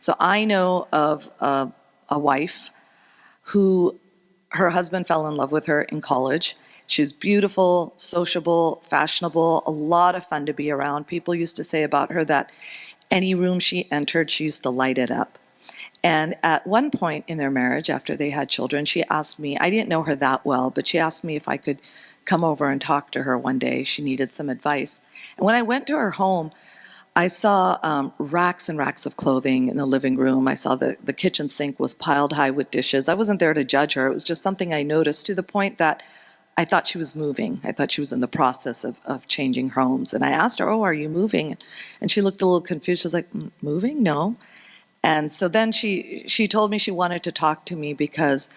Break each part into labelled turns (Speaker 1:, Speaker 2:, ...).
Speaker 1: So I know of a wife who her husband fell in love with her in college. She was beautiful, sociable, fashionable, a lot of fun to be around. People used to say about her that any room she entered, she used to light it up. And at one point in their marriage, after they had children, she asked me, I didn't know her that well, but she asked me if I could come over and talk to her one day. She needed some advice. And when I went to her home, I saw racks and racks of clothing in the living room. I saw the kitchen sink was piled high with dishes. I wasn't there to judge her. It was just something I noticed, to the point that I thought she was moving. I thought she was in the process of changing homes. And I asked her, oh, are you moving? And she looked a little confused. She was like, moving? No. And so then she told me she wanted to talk to me because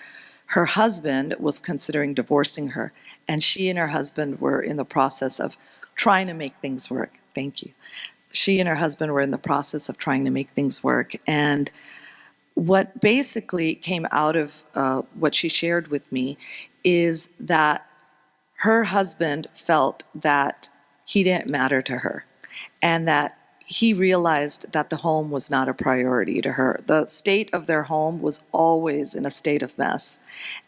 Speaker 1: her husband was considering divorcing her. And she and her husband were in the process of trying to make things work. Thank you. She and her husband were in the process of trying to make things work. And what basically came out of what she shared with me is that her husband felt that he didn't matter to her, and that he realized that the home was not a priority to her. The state of their home was always in a state of mess.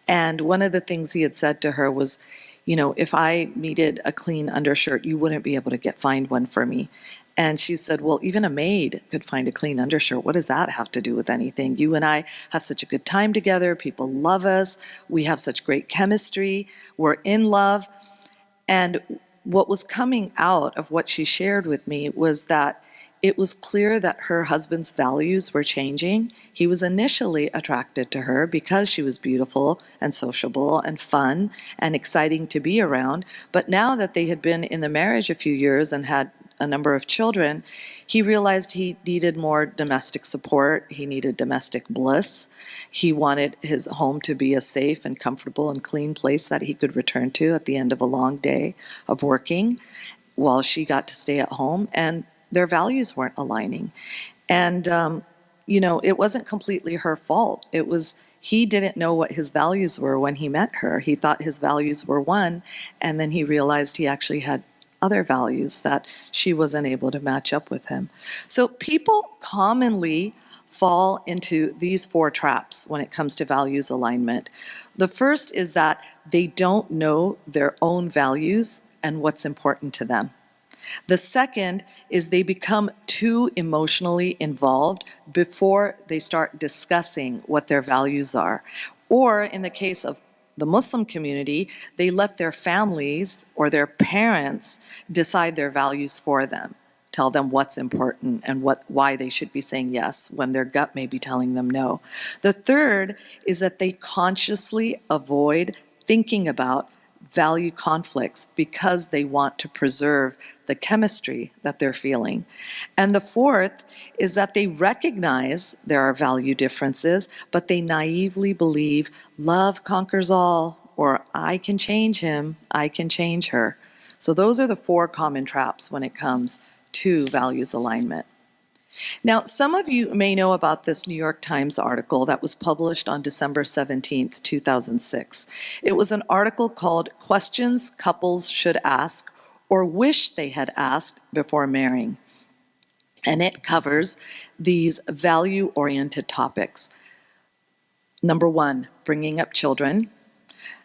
Speaker 1: And one of the things he had said to her was, you know, if I needed a clean undershirt, you wouldn't be able to find one for me. And she said, well, even a maid could find a clean undershirt. What does that have to do with anything? You and I have such a good time together. People love us. We have such great chemistry. We're in love. And what was coming out of what she shared with me was that it was clear that her husband's values were changing. He was initially attracted to her because she was beautiful and sociable and fun and exciting to be around. But now that they had been in the marriage a few years and had a number of children, he realized he needed more domestic support. He needed domestic bliss. He wanted his home to be a safe and comfortable and clean place that he could return to at the end of a long day of working, while she got to stay at home. And their values weren't aligning. And, you know, it wasn't completely her fault. It was, he didn't know what his values were when he met her. He thought his values were one, and then he realized he actually had other values that she wasn't able to match up with him. So people commonly fall into these four traps when it comes to values alignment. The first is that they don't know their own values and what's important to them. The second is they become too emotionally involved before they start discussing what their values are. Or in the case of the Muslim community, they let their families or their parents decide their values for them, tell them what's important and why they should be saying yes when their gut may be telling them no. The third is that they consciously avoid thinking about value conflicts because they want to preserve the chemistry that they're feeling. And the fourth is that they recognize there are value differences, but they naively believe love conquers all, or I can change him, I can change her. So those are the four common traps when it comes to values alignment. Now, some of you may know about this New York Times article that was published on December 17th, 2006. It was an article called Questions Couples Should Ask or Wish They Had Asked Before Marrying. And it covers these value-oriented topics. Number one, bringing up children.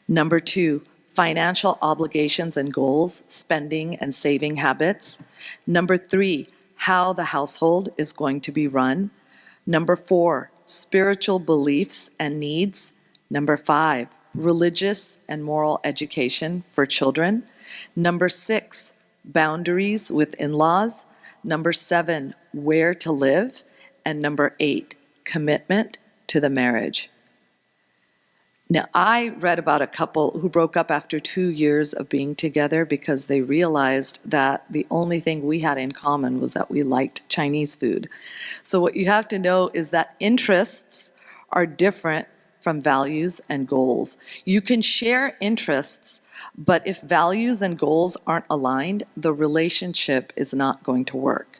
Speaker 1: Number two, financial obligations and goals, spending and saving habits. Number three, how the household is going to be run. Number four, spiritual beliefs and needs. Number five, religious and moral education for children. Number six, boundaries with in-laws. Number seven, where to live. And number eight, commitment to the marriage. Now, I read about a couple who broke up after 2 years of being together because they realized that the only thing we had in common was that we liked Chinese food. So what you have to know is that interests are different from values and goals. You can share interests, but if values and goals aren't aligned, the relationship is not going to work.